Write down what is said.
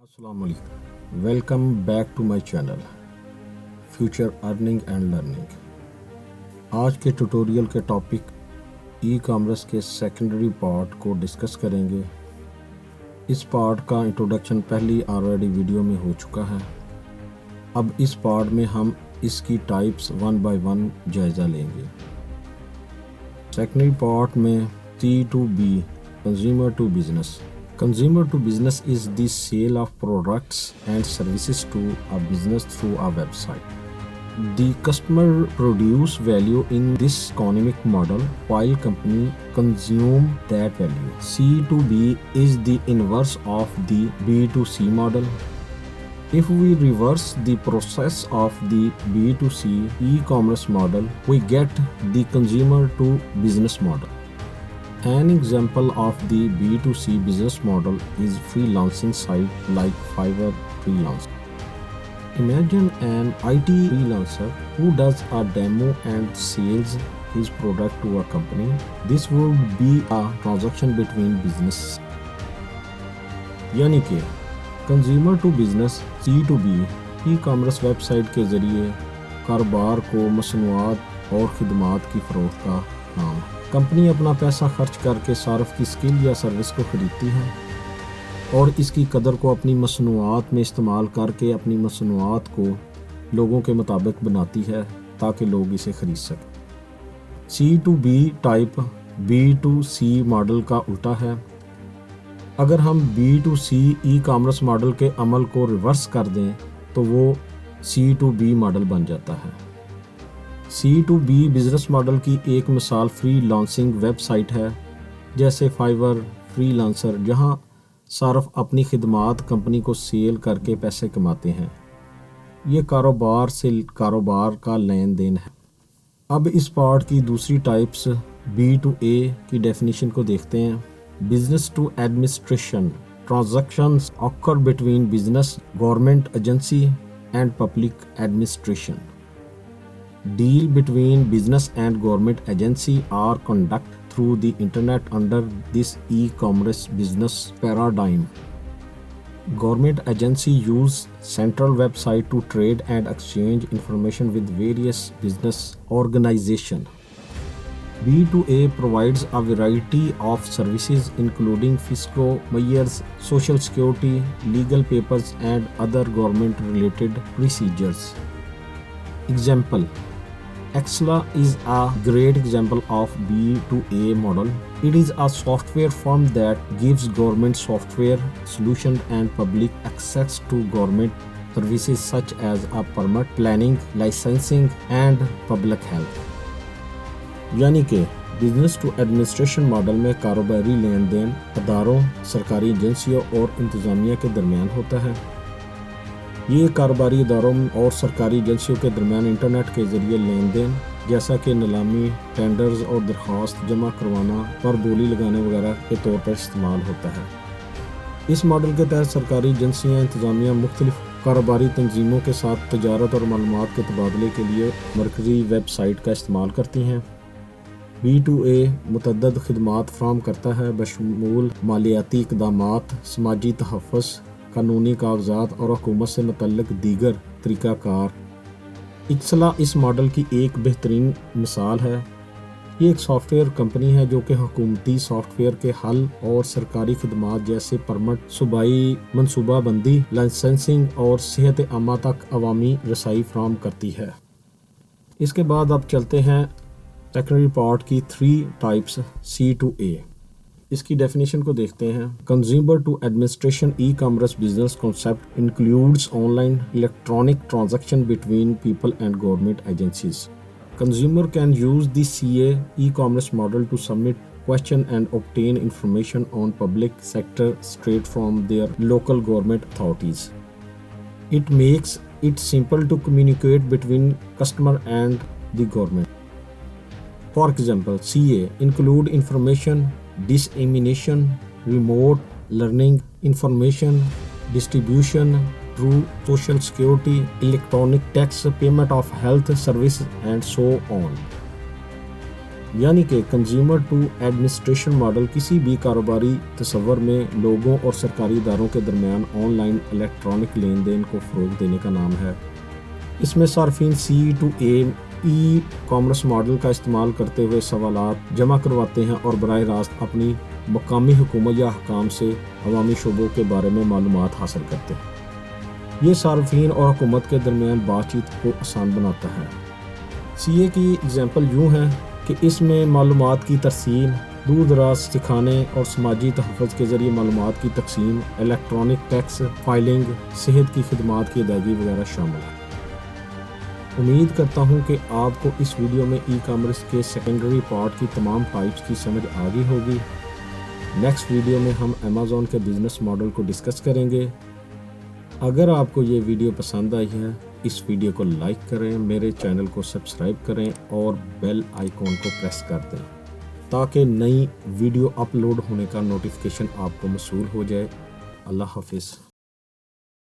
السلام علیکم، welcome back to my channel future earning and learning. آج کے ٹیوٹوریل کے ٹاپک ای کامرس کے سیکنڈری پارٹ کو ڈسکس کریں گے۔ اس پارٹ کا انٹروڈکشن پہلی آلریڈی ویڈیو میں ہو چکا ہے۔ اب اس پارٹ میں ہم اس کی ٹائپس ون بائی ون جائزہ لیں گے۔ سیکنڈری پارٹ میں C2B consumer to business. Consumer to business is the sale of products and services to a business through a website. The customer produce value in this economic model while company consume that value. C2B is the inverse of the B2C model. If we reverse the process of the B2C e-commerce model, we get the consumer to business model. An example of the B2C business model is freelancing site like Fiverr Freelance. Imagine an IT freelancer who does a demo and sells his product to a company. This would be a transaction between business. یعنی کہ consumer to business C2B e commerce website کے ذریعے کاروبار کو مصنوعات اور خدمات کی فروخت کا نام ہے۔ کمپنی اپنا پیسہ خرچ کر کے صارف کی اسکل یا سروس کو خریدتی ہے اور اس کی قدر کو اپنی مصنوعات میں استعمال کر کے اپنی مصنوعات کو لوگوں کے مطابق بناتی ہے تاکہ لوگ اسے خرید سکیں۔ C2B ٹائپ B2C ماڈل کا الٹا ہے۔ اگر ہم B2C ای کامرس ماڈل کے عمل کو ریورس کر دیں تو وہ C2B ماڈل بن جاتا ہے۔ C2B بزنس ماڈل کی ایک مثال فری لانسنگ ویب سائٹ ہے، جیسے فائیور فری لانسر، جہاں صارف اپنی خدمات کمپنی کو سیل کر کے پیسے کماتے ہیں۔ یہ کاروبار سے کاروبار کا لین دین ہے۔ اب اس پارٹ کی دوسری ٹائپس B2A کی ڈیفینیشن کو دیکھتے ہیں۔ Business to administration transactions occur between business, government agency and public administration. Deal between business and government agency are conducted through the internet under this e-commerce business paradigm. Government agency use central website to trade and exchange information with various business organization. B2A provides a variety of services including fiscal matters, social security, legal papers and other government related procedures. Example: Excel is a great example of B2A model. It is a software firm that gives government software solutions and public access to government services such as a permit, planning, licensing and public health. یعنی کہ business to administration model میں کاروباری لین دین اداروں، سرکاری ایجنسیوں اور انتظامیہ کے درمیان ہوتا ہے۔ یہ کاروباری اداروں اور سرکاری ایجنسیوں کے درمیان انٹرنیٹ کے ذریعے لین دین، جیسا کہ نیلامی، ٹینڈرز اور درخواست جمع کروانا پر بولی لگانے وغیرہ کے طور پر استعمال ہوتا ہے۔ اس ماڈل کے تحت سرکاری ایجنسیاں انتظامیہ مختلف کاروباری تنظیموں کے ساتھ تجارت اور معلومات کے تبادلے کے لیے مرکزی ویب سائٹ کا استعمال کرتی ہیں۔ B2A متعدد خدمات فراہم کرتا ہے بشمول مالیاتی اقدامات، سماجی تحفظ، قانونی کاغذات اور حکومت سے متعلق دیگر طریقہ کار۔ اکسلا اس ماڈل کی ایک بہترین مثال ہے۔ یہ ایک سافٹ ویئر کمپنی ہے جو کہ حکومتی سافٹ ویئر کے حل اور سرکاری خدمات جیسے پرمٹ، صوبائی منصوبہ بندی، لائسنسنگ اور صحت عامہ تک عوامی رسائی فراہم کرتی ہے۔ اس کے بعد اب چلتے ہیں سیکنڈری پارٹ کی 3 ٹائپس C2A۔ اس کی ڈیفینیشن کو دیکھتے ہیں۔ Consumer to administration e commerce business concept includes online electronic transaction between people and government agencies. Consumer can use the CA e-commerce model to submit question and obtain information on public sector straight from their local government authorities. It makes it simple to communicate between customer and the government. For example, CA include information dissemination, remote learning, information distribution through social security, electronic tax, payment of health services and so on. یعنی کہ consumer to administration model کسی بھی کاروباری تصور میں لوگوں اور سرکاری اداروں کے درمیان آن لائن الیکٹرانک لین دین کو فروغ دینے کا نام ہے۔ اس میں صارفین C2A ای کامرس ماڈل کا استعمال کرتے ہوئے سوالات جمع کرواتے ہیں اور براہ راست اپنی مقامی حکومت یا حکام سے عوامی شعبوں کے بارے میں معلومات حاصل کرتے ہیں۔ یہ صارفین اور حکومت کے درمیان بات چیت کو آسان بناتا ہے۔ CA کی اگزامپل یوں ہے کہ اس میں معلومات کی ترسیل، دور دراز سکھانے اور سماجی تحفظ کے ذریعے معلومات کی تقسیم، الیکٹرانک ٹیکس فائلنگ، صحت کی خدمات کی ادائیگی وغیرہ شامل ہے۔ امید کرتا ہوں کہ آپ کو اس ویڈیو میں ای کامرس کے سیکنڈری پارٹ کی تمام ٹائپس کی سمجھ آ گئی ہوگی۔ نیکسٹ ویڈیو میں ہم امیزون کے بزنس ماڈل کو ڈسکس کریں گے۔ اگر آپ کو یہ ویڈیو پسند آئی ہے، اس ویڈیو کو لائک کریں، میرے چینل کو سبسکرائب کریں اور بیل آئیکن کو پریس کر دیں تاکہ نئی ویڈیو اپلوڈ ہونے کا نوٹیفیکیشن آپ کو موصول ہو جائے۔ اللہ حافظ۔